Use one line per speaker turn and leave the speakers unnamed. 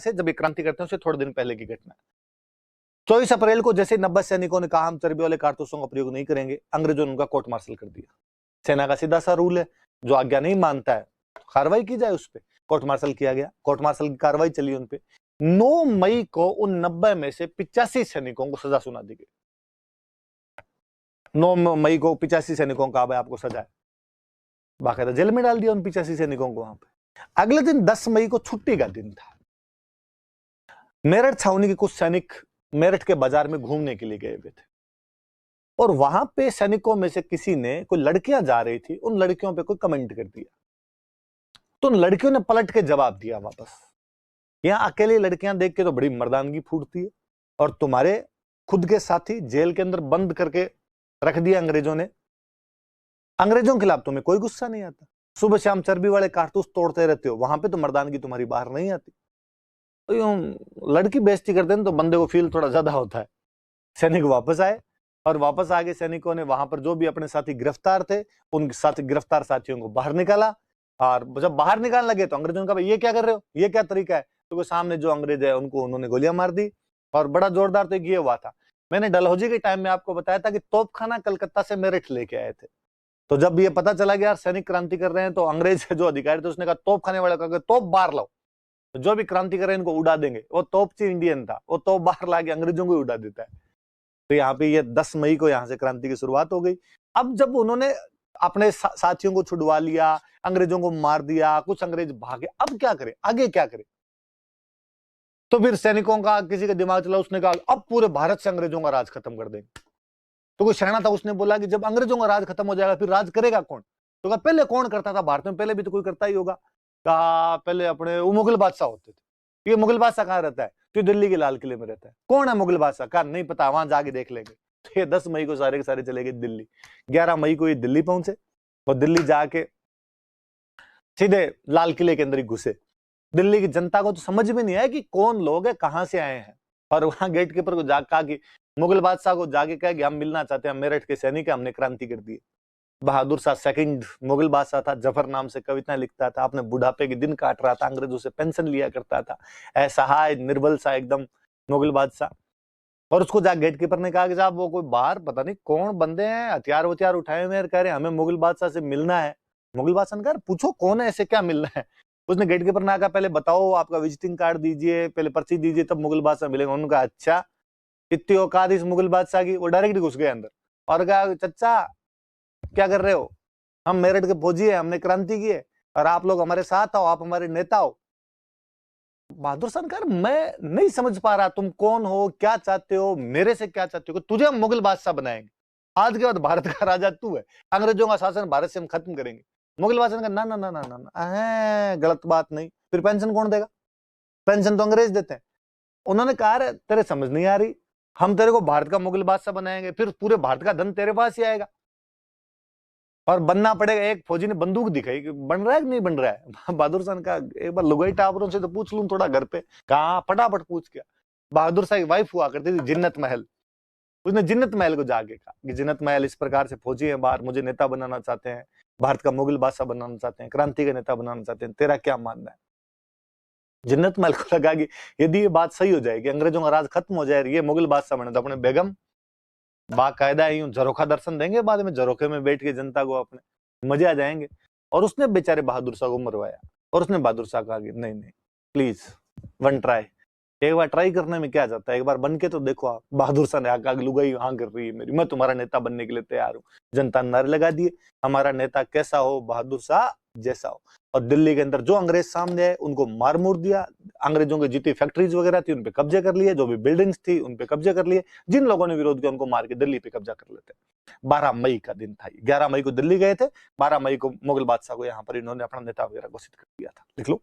से जब ये क्रांति करते हैं उससे थोड़े दिन पहले की घटना है। 24 अप्रैल को जैसे 90 सैनिकों ने कहा हम चर्बी वाले कारतूसों का प्रयोग नहीं करेंगे, अंग्रेजों ने उनका कोर्ट मार्शल कर दिया। सेना का सीधा सा रूल है, जो आज्ञा नहीं मानता है कार्रवाई की जाए उस पर। कोर्ट मार्शल किया गया, कोर्ट मार्शल की कार्रवाई चली उन पे। 9 मई को उन 90 में से 85 सैनिकों को सजा सुना दी गई। 9 मई को 85 सैनिकों का आपको सजा है, बाकायदा जेल में डाल दिया उन 85 सैनिकों को वहां पे। अगले दिन 10 मई को छुट्टी का दिन था। मेरठ छावनी के कुछ सैनिक मेरठ के बाजार में घूमने के लिए गए हुए थे और वहां पे सैनिकों में से किसी ने, कोई लड़कियां जा रही थी, उन लड़कियों पे कोई कमेंट कर दिया। तो उन लड़कियों ने पलट के जवाब दिया वापस। यहां अकेली लड़कियां देख के तो बड़ी मर्दानगी फूटती है और तुम्हारे खुद के साथी जेल के अंदर बंद करके रख दिया अंग्रेजों ने। अंग्रेजों के खिलाफ तुम्हें कोई गुस्सा नहीं आता, सुबह शाम चर्बी वाले कारतूस तोड़ते रहते हो, वहां पे तो मर्दानगी तुम्हारी बाहर नहीं आती। तो यूं लड़की बेइज्जती करते हैं तो बंदे को फील थोड़ा ज्यादा होता है। सैनिक वापस आए और वापस आके सैनिकों ने वहां पर जो भी अपने साथी गिरफ्तार थे उन साथी गिरफ्तार साथियों को बाहर निकाला। और जब बाहर निकालने लगे तो अंग्रेजों ने कहा ये क्या कर रहे हो, ये क्या तरीका है। तो वो सामने जो अंग्रेज है उनको उन्होंने गोलियां मार दी और बड़ा जोरदार तो ये हुआ था। मैंने डलहौजी के टाइम में आपको बताया था कि तोपखाना कलकत्ता से मेरठ लेके आए थे। तो जब ये पता चला कि यार सैनिक क्रांति कर रहे हैं तो अंग्रेज जो अधिकारी थे उसने कहा तोप खाने वाले का तोप बाहर लाओ, तो जो भी क्रांति कर रहे हैं इनको उड़ा देंगे। वो तोपची इंडियन था, वो तोप बाहर लाके अंग्रेजों को उड़ा देता है। तो यहाँ पे ये 10 मई को यहाँ से क्रांति की शुरुआत हो गई। अब जब उन्होंने अपने साथियों को छुड़वा लिया, अंग्रेजों को मार दिया, कुछ अंग्रेज भागे, अब क्या करें, आगे क्या करें। तो फिर सैनिकों का किसी का दिमाग चला, उसने कहा अब पूरे भारत से अंग्रेजों का राज खत्म कर देंगे। तो कोई शहना था, उसने बोला कि जब अंग्रेजों का राज खत्म हो जाएगा फिर राज करेगा कौन। तो कहा पहले कौन करता था भारत में, पहले भी तो कोई करता ही होगा। कहा पहले अपने वो मुगल बादशाह होते थे। ये मुगल बादशाह कहाँ रहता है, तो दिल्ली के लाल किले में रहता है। कौन है मुगल बादशाह, कहा नहीं पता, वहां जाके देख लेंगे। तो ये 10 मई को सारे के सारे चले गए दिल्ली। 11 मई को ये दिल्ली पहुंचे और दिल्ली जाके सीधे लाल किले के अंदर ही घुसे। दिल्ली की जनता को तो समझ में नहीं आया कि कौन लोग है, कहां से आए हैं। और वहां गेट कीपर को जाग कहा कि मुगल बादशाह को जाके कहा कि हम मिलना चाहते हैं, मेरठ के सैनिक है, हमने क्रांति कर दी। बहादुर शाह सेकंड मुगल बादशाह था, जफर नाम से कविताएं लिखता था, अपने बुढ़ापे के दिन काट रहा था, अंग्रेजों से पेंशन लिया करता था, असहाय निर्बल सा एकदम मुगल बादशाह। और उसको जाके गेट कीपर ने कहा कि साहब वो कोई बाहर पता नहीं कौन बंदे हैं, हथियार वथियार उठाए हुए कह रहे हमें मुगल बादशाह से मिलना है। मुगल बादशाह ने कहा पूछो कौन है, ऐसे क्या मिलना है। उसने गेट कीपर ने कहा पहले बताओ आपका विजिटिंग कार्ड दीजिए, पहले पर्ची दीजिए, तब मुगल बादशाह मिलेगा। उन्होंने कहा अच्छा, इतनी औकात इस मुगल बादशाह की। वो डायरेक्ट घुस गए अंदर और कहा चचा क्या कर रहे हो, हम मेरठ के फौजी है, हमने क्रांति की है और आप लोग हमारे साथ आओ, आप हमारे नेता हो। बहादुर शाह ने कहा मैं नहीं समझ पा रहा तुम कौन हो, क्या चाहते हो, मेरे से क्या चाहते हो। तुझे हम मुगल बादशाह बनाएंगे, आज के बाद भारत का राजा तू है, अंग्रेजों का शासन भारत से हम खत्म करेंगे। मुगल बादशाह ने कहा ना ना ना ना ना, गलत बात नहीं। फिर पेंशन कौन देगा, पेंशन तो अंग्रेज देते हैं। उन्होंने कहा तेरे समझ नहीं आ रही, हम तेरे को भारत का मुगल बादशाह बनाएंगे, फिर पूरे भारत का धन तेरे पास ही आएगा और बनना पड़ेगा। एक फौजी ने बंदूक दिखाई कि बन रहा है कि नहीं बन रहा है। बहादुर शाह ने कहा एक बार लुगाई टावरों से तो पूछ लूं थोड़ा घर पे। कहा फटाफट पूछ के। बहादुर शाह की वाइफ हुआ करती थी जिन्नत महल, उसने जिन्नत महल को जाके कहा कि जिन्नत महल इस प्रकार से फौजी है बाहर, मुझे नेता बनाना चाहते हैं, भारत का मुगल बादशाह बनाना चाहते हैं, क्रांति का नेता बनाना चाहते हैं, तेरा क्या मानना है। जिन्नत महल को लगा कि यदि ये बात सही हो जाएगी, अंग्रेजों का राज खत्म हो जाए, ये मुगल बादशाह बने, तो अपने बेगम बाकायदा यूं झरोखा दर्शन देंगे, बाद में झरोखे में बैठ के जनता को अपने मजे आ जाएंगे। और उसने बेचारे बहादुर शाह को मरवाया और उसने बहादुर शाह कहा कि नहीं नहीं प्लीज वन ट्राई, एक बार ट्राई करने में क्या जाता है, एक बार बन के तो देखो आप। बहादुर शाह ने आका लुगाई हाँ कर रही है मेरी, मैं तुम्हारा नेता बनने के लिए तैयार हूँ। जनता ने नारे लगा दिए हमारा नेता कैसा हो, बहादुर शाह जैसा हो। और दिल्ली के अंदर जो अंग्रेज सामने आए उनको मार मुर दिया, अंग्रेजों की जितनी फैक्ट्रीज वगैरह थी उन पे कब्जे कर लिए, जो भी बिल्डिंग्स थी उन पे कब्जे कर लिए, जिन लोगों ने विरोध किया उनको मार के दिल्ली पे कब्जा कर लेते। 12 मई का दिन था, 11 मई को दिल्ली गए थे, 12 मई को मुगल बादशाह को यहाँ पर इन्होंने अपना नेता वगैरह घोषित कर दिया था। लिख लो।